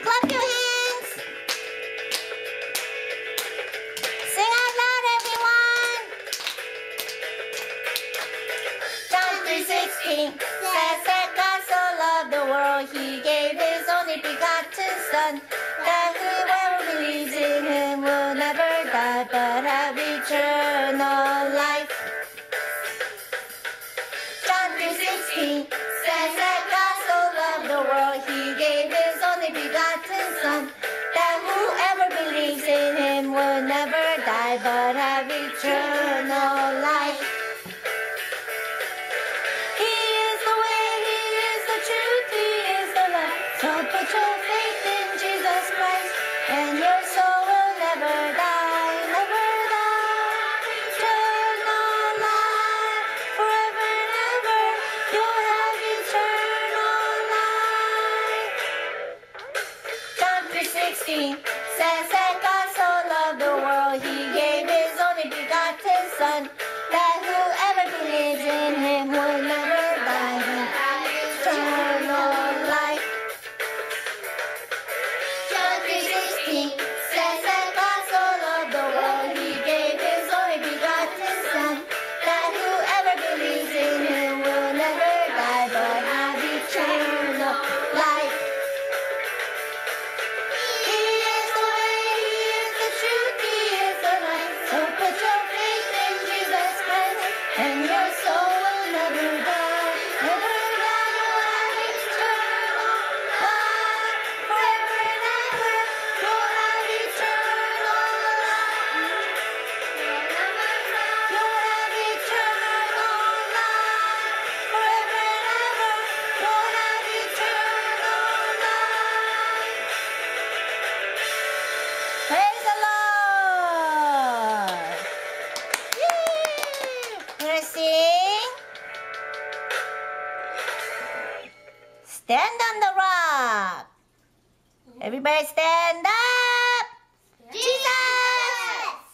Clap your hands. Sing out loud, everyone. John 3:16 says that God so loved the world, He gave His only begotten Son, that whoever believes in Him will never die but have eternal life. John 3:16 says that God so loved the world, He gave His only begotten Son, that whoever believes in Him will never die but have eternal life. He is the way, He is the truth, He is the life. So put your faith in Jesus Christ, and your soul will never die, never die. Eternal life, forever and ever, you'll have eternal life. John 3:16 says that God so loved the world, He gave His only begotten Son, that whoever believes in Him will never die but have eternal life. John 3:16 says that God so loved the world, He gave His only begotten Son, that whoever believes in Him will never die but have eternal life. He is the way, He is the truth, He is the life. So put your faith in Jesus Christ, and your soul will never die, never die. You'll have eternal life, forever and ever. You'll have eternal life. You'll have eternal life, forever and ever. You'll have eternal life. Praise the Lord! Yay! We're sing. Stand on the rock. Everybody stand up. Jesus!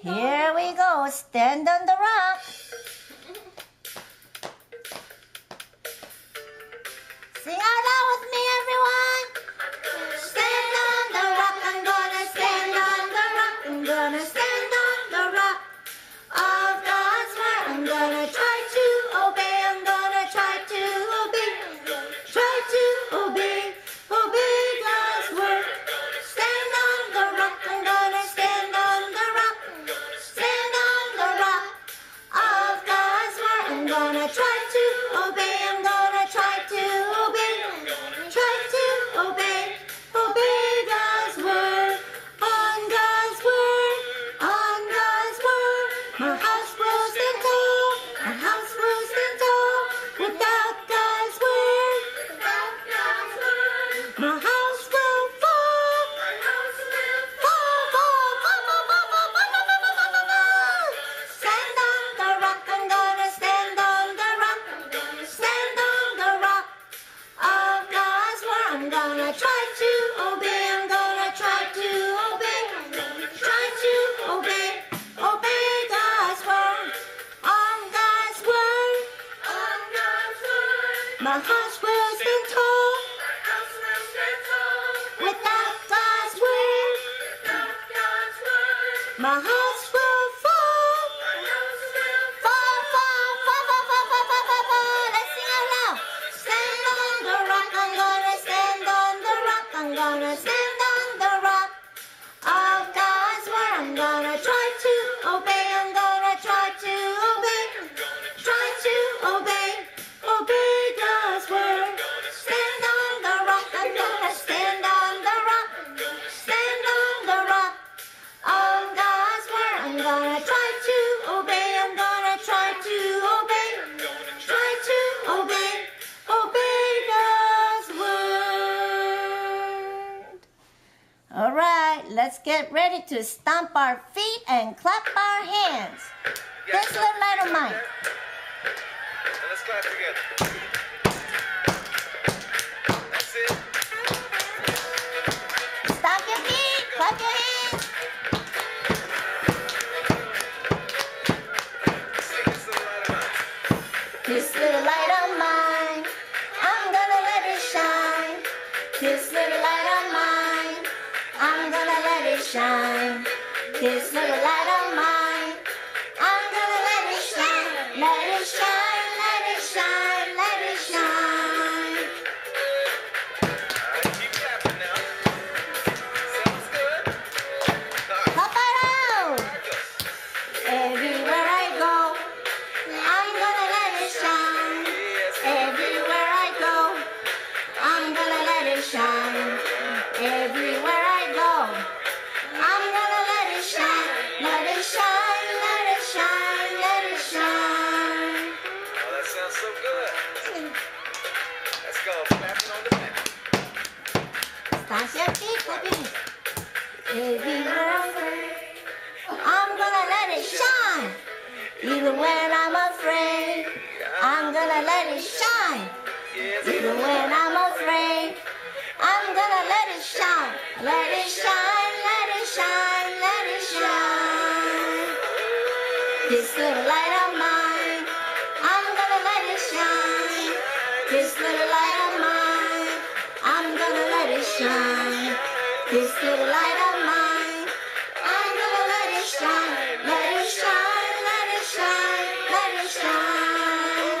Here we go. Stand on the rock. Sing out loud with me, everyone. Stand on the rock, I'm gonna stand on the rock, I'm gonna stand on the rock of God's word. I'm gonna try to obey, I'm gonna try to obey, try to obey, obey God's word. Stand on the rock, I'm gonna stand on the rock, stand on the rock of God's word. I'm gonna try to obey, I'm gonna try to obey, try to obey, obey God's word. On God's word, on God's word, my house will stand tall, my house will stand tall. Without God's word, without God's word, my house will fall, my house will fall, fall, fall, fall, fall, fall, fall, fall, fall, fall, fall, fall. Stand on the rock, I'm gonna stand on the rock, stand on the rock of God's word. I'm gonna try to obey, I'm gonna try to obey, try to obey, obey God's word. On God's word, on God's word, my house will stand tall, my house will stand tall. Without God's word, without God's word, my house will fall, my house will fall, fall, fall, fall, fall, fall, fall, fall, fall. Let's sing out loud. Stand on the rock, I'm gonna stand on the rock, I'm gonna stand on the rock of God's word. I'm gonna try to obey, I'm gonna try to obey, try to obey, obey God's word. Stand on the rock, I'm gonna stand on the rock, stand on the rock of God's word. I'm gonna try to obey, I'm gonna try to obey, try to obey, obey God's word. All right, let's get ready to stomp our feet and clap our hands. This little light of mine. Let's clap together. That's it. Stomp your feet, clap your hands. Sing this little light of mine. This little light of mine, I'm gonna let it shine. This little light of mine, I'm gonna let it shine. This little light of mine, I'm gonna let it shine. Let it shine, let it shine, let it shine. Keep clapping now. Sounds good. Paparo! Everywhere I go, I'm gonna let it shine. Everywhere I go, I'm gonna let it shine. Everywhere I go, I'm gonna let it shine. Let it shine, let it shine, let it shine. Oh, that sounds so good. Let's go. Clapping on the back. Estancia aquí, papi. Everywhere I go, I'm gonna let it shine. Even when I'm afraid, I'm gonna let it shine. Even when I'm afraid, I'm gonna let it shine. Let it shine, let it shine, let it shine. This little light of mine, I'm gonna let it shine. This little light of mine, I'm gonna let it shine. This little light of mine, I'm gonna let it shine. Let it shine, let it shine, let it shine.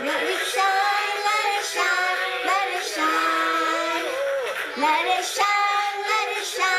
Let it shine, let it shine, let it shine. Let it shine, let it shine.